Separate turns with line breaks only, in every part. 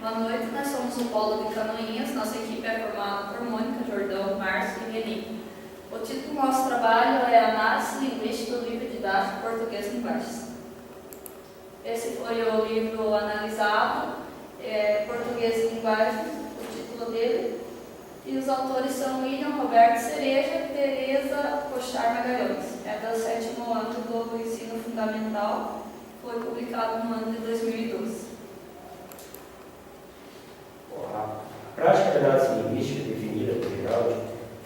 Boa noite, nós somos o Polo de Canoinhas. Nossa equipe é formada por Mônica, Jordão, Márcio e Reni. O título do nosso trabalho é Análise Linguística do Livro Didático Português Linguagens. Esse foi o livro analisado, Português e Linguagens, o título dele. E os autores são William Roberto Cereja e Tereza Cochar Magalhães. É do 7º ano do ensino fundamental, foi publicado no ano de 2012.
A prática de análise linguística definida por Rinaldi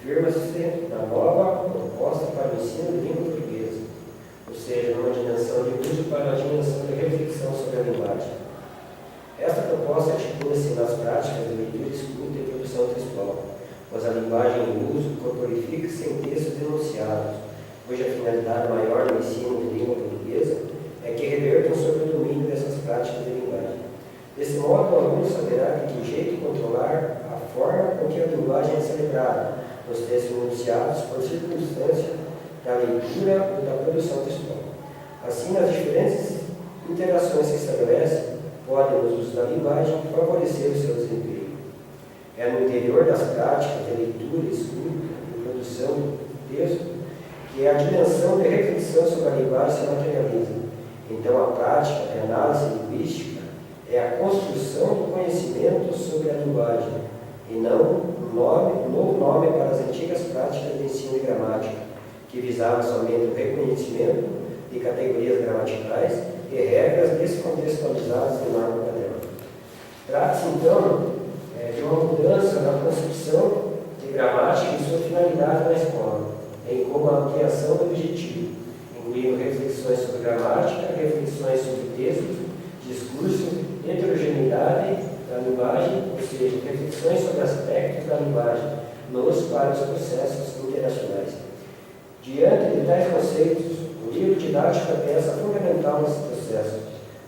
firma-se na nova proposta para o ensino de língua portuguesa, ou seja, numa dimensão de uso para a dimensão de reflexão sobre a linguagem. Esta proposta articula-se nas práticas de leitura, escuta e produção textual, pois a linguagem em uso corporifica-se em textos enunciados, cuja finalidade maior no ensino de língua portuguesa é que revertam sobre o domínio dessas práticas de linguagem. Desse modo, o aluno saberá de que jeito controlar a forma com que a linguagem é celebrada nos textos enunciados por circunstância da leitura ou da produção textual. Assim, as diferentes interações que estabelece podem, nos usos da linguagem, favorecer o seu desempenho. É no interior das práticas de leitura, escuta e produção do texto que a dimensão de reflexão sobre a linguagem se materializa. Então, a prática de análise linguística é a construção do conhecimento sobre a linguagem, e não um novo nome para as antigas práticas de ensino de gramática, que visavam somente o reconhecimento de categorias gramaticais e regras descontextualizadas de norma padrão. Trata-se, então, de uma mudança na concepção de gramática e sua finalidade na escola, bem como a ampliação do objetivo, incluindo reflexões sobre gramática, reflexões sobre textos, discurso, heterogeneidade da linguagem, ou seja, reflexões sobre aspectos da linguagem nos vários processos interacionais. Diante de tais conceitos, o livro didático é peça fundamental nesse processo,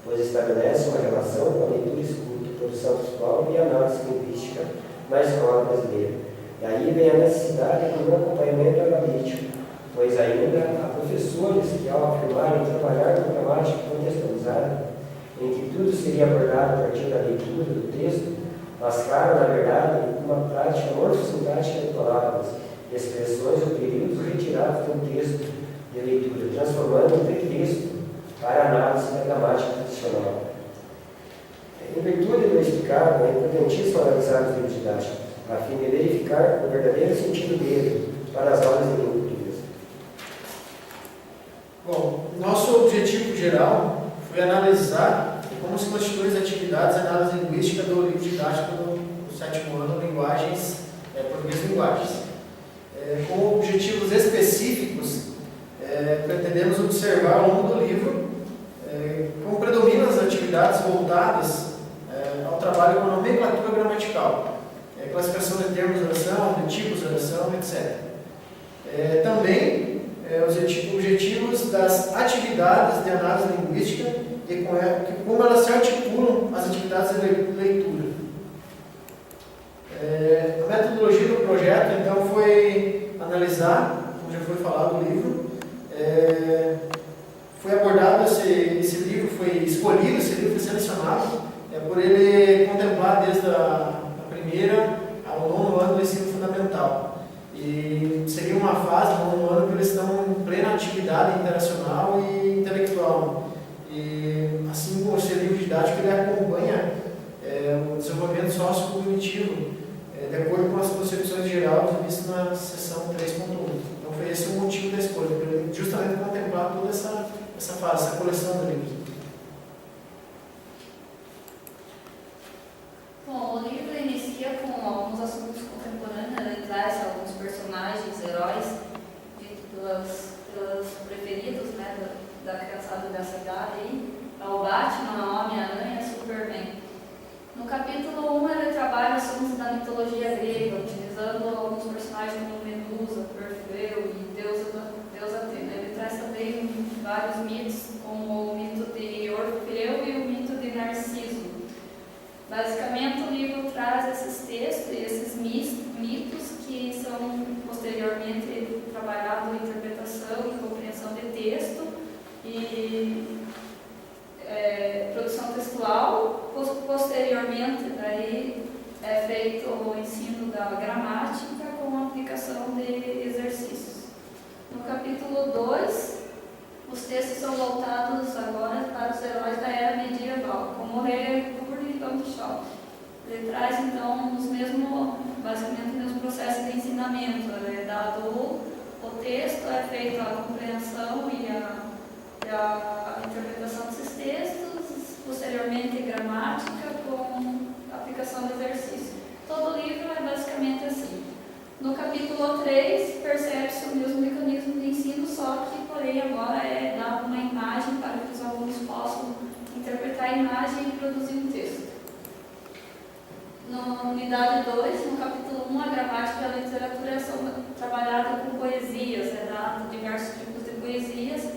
pois estabelece uma relação com a leitura, escuta, produção textual e análise linguística na escola brasileira. E aí vem a necessidade de um acompanhamento analítico, pois ainda há professores que, ao afirmarem trabalhar com gramática contextualizada, em que tudo seria abordado a partir da leitura do texto, mascaram, na verdade, uma prática morfossintática de palavras, expressões ou períodos retirados de um texto de leitura, transformando o pretexto para a análise da gramática tradicional. Em virtude do explicado, é importantíssimo analisar os livros didáticos, a fim de verificar o verdadeiro sentido dele para as aulas de língua portuguesa.
Bom, nosso objetivo geral foi analisar como se constituem as atividades de análise linguística do livro didático do 7º ano, Linguagens, Português e Linguagens. Com objetivos específicos, pretendemos observar ao longo do livro como predominam as atividades voltadas ao trabalho com nomenclatura gramatical, classificação de termos de oração, de tipos de oração, etc. Também os objetivos das atividades de análise linguística e como elas se articulam as atividades de leitura. A metodologia do projeto, então, foi analisar, como já foi falado no livro, foi abordado esse livro, foi escolhido, esse livro foi selecionado, por ele contemplar desde a primeira ao 9º ano do ensino fundamental. E seria uma fase, no 9º ano, que eles estão em plena atividade interacional e intelectual. E assim como esse livro didático, ele acompanha o desenvolvimento sociocognitivo de acordo com as concepções gerais vistas na seção 3.1. Então foi esse o motivo da escolha, para justamente contemplar toda essa fase, essa coleção de livros.
Bom, o livro inicia com alguns assuntos contemporâneos, ele traz alguns personagens, heróis, pelos preferidos, né, da criançada dessa idade aí, o Batman, o Homem-Aranha, Superman. No capítulo 1 ele trabalha assuntos da mitologia grega, utilizando alguns personagens como Medusa, Perfeu e Deus Atena. Ele traz também vários mitos, como o mito de Orfeu e o mito de Narciso. Basicamente o livro traz esses textos e esses mitos que são posteriormente trabalhados em interpretação e compreensão de texto e produção textual. Posteriormente, daí é feito o ensino da gramática com a aplicação de exercícios. No capítulo 2, os textos são voltados agora para os heróis da era medieval, como o rei Arthur e Don Quixote. Ele traz, então, basicamente, o mesmo processo de ensinamento. É dado o texto, é feita a compreensão e a interpretação desses textos, posteriormente gramática com aplicação de exercício. Todo o livro é basicamente assim. No capítulo 3, percebe-se o mesmo mecanismo de ensino, só que, porém, agora é dado uma imagem para que os alunos possam interpretar a imagem e produzir um texto. Na unidade 2, no capítulo 1, a gramática e a literatura são trabalhadas com poesias, é dado diversos tipos de poesias,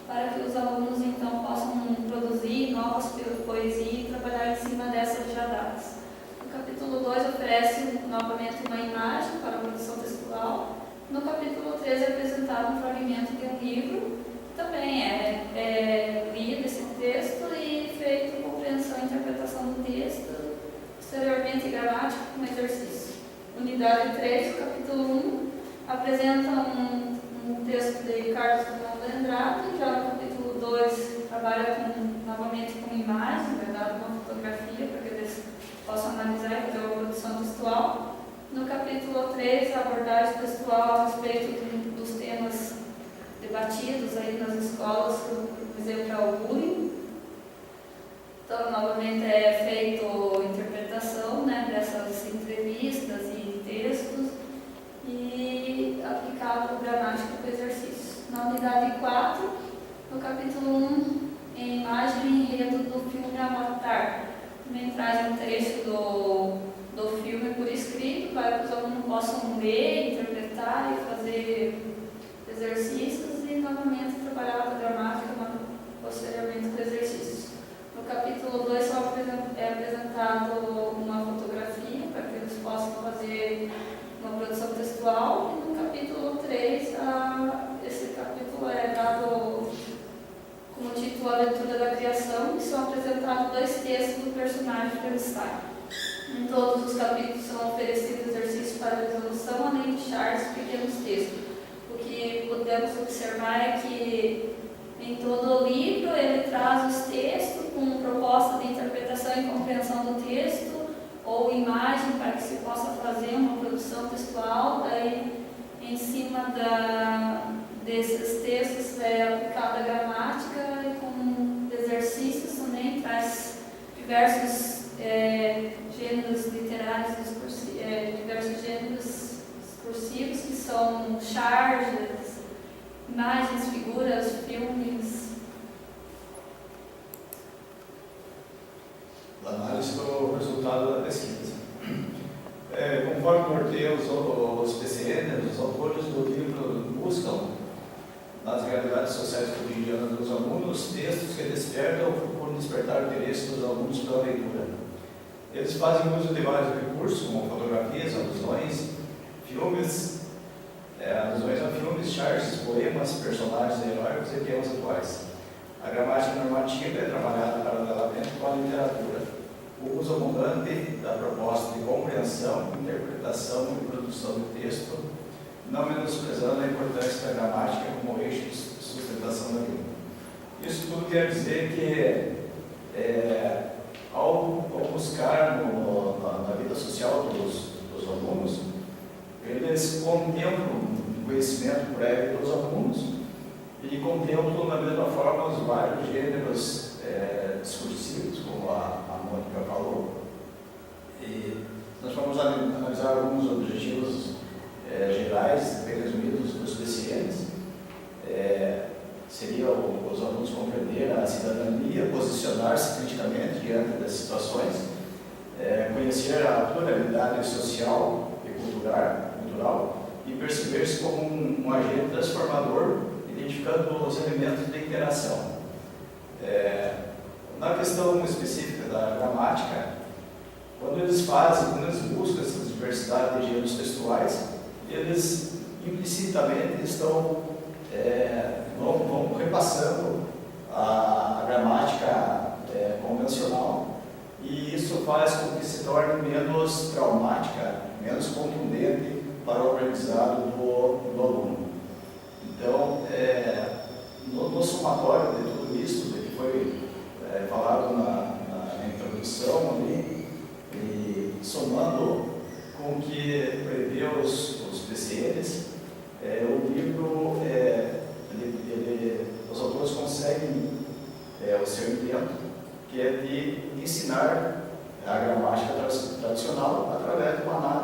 para que os alunos, então, possam produzir novas poesias e trabalhar em cima dessas já dadas. No capítulo 2, oferece novamente uma imagem para a produção textual. No capítulo 3, é apresentado um fragmento de um livro. Também é lido esse texto e feito compreensão e interpretação do texto, posteriormente gramática como exercício. Unidade 3, capítulo 1, apresenta um texto de Carlos Drummond de Andrade. Já no capítulo 2, trabalha novamente com imagem, dado uma fotografia para que eles possam analisar e fazer uma produção textual. No capítulo 3, a abordagem textual a respeito dos temas debatidos aí nas escolas, por exemplo, é o bullying. Então, novamente, é feito interpretação, dessas entrevistas e textos e aplicado gramática para exercício. Na unidade 4, no capítulo 1, em imagem e enredo do filme Avatar, também traz um trecho do filme por escrito para que os alunos possam ler, interpretar e fazer exercícios e, novamente, trabalhar a gramática posteriormente com exercícios. No capítulo 2 só é apresentado uma fotografia para que eles possam fazer uma produção textual. E no capítulo 3, esse capítulo é dado como título A Leitura da Criação, e são apresentados 2 textos do personagem Frankenstein. Em todos os capítulos são oferecidos exercícios para resolução, além de charts e pequenos textos. O que podemos observar é que em todo o livro ele traz os textos com proposta de interpretação e compreensão do texto ou imagem para que se possa fazer uma produção textual. Daí, em cima desses textos é aplicada a gramática e com exercícios também traz diversos gêneros literários, diversos gêneros discursivos que são charges, imagens, figuras, filmes.
Análise do resultado da pesquisa. Conforme norteia os PCN, os autores do livro buscam, nas realidades sociais cotidianas dos alunos, textos que despertam ou procuram despertar o interesse dos alunos pela leitura. Eles fazem uso de vários recursos, como fotografias, alusões, filmes, alusões a filmes, charges, poemas, personagens heróicos e temas atuais. A gramática normativa é trabalhada paralelamente com a literatura. O uso abundante da proposta de compreensão, interpretação e produção do texto, não menosprezando a importância da gramática como eixo de sustentação da língua. Isso tudo quer dizer que, ao buscar na vida social dos alunos, eles contemplam o conhecimento prévio dos alunos e contemplam, da mesma forma, os vários gêneros discursivos, como a Mônica falou. E nós vamos analisar alguns objetivos gerais, bem resumidos, dos PCNs. Seria os alunos compreender a cidadania, posicionar-se criticamente diante das situações, conhecer a pluralidade social e cultural e perceber-se como um agente transformador, identificando os elementos de interação. Na questão específica da gramática, quando eles buscam essa diversidade de gêneros textuais, eles implicitamente vão repassando a gramática convencional, e isso faz com que se torne menos traumática, menos contundente para o aprendizado do aluno. Então, no somatório de tudo isso, que foi falado na introdução ali, e somando com o que prevê os PCNs, o livro, os autores conseguem o seu intento, que é de ensinar a gramática tradicional através de uma análise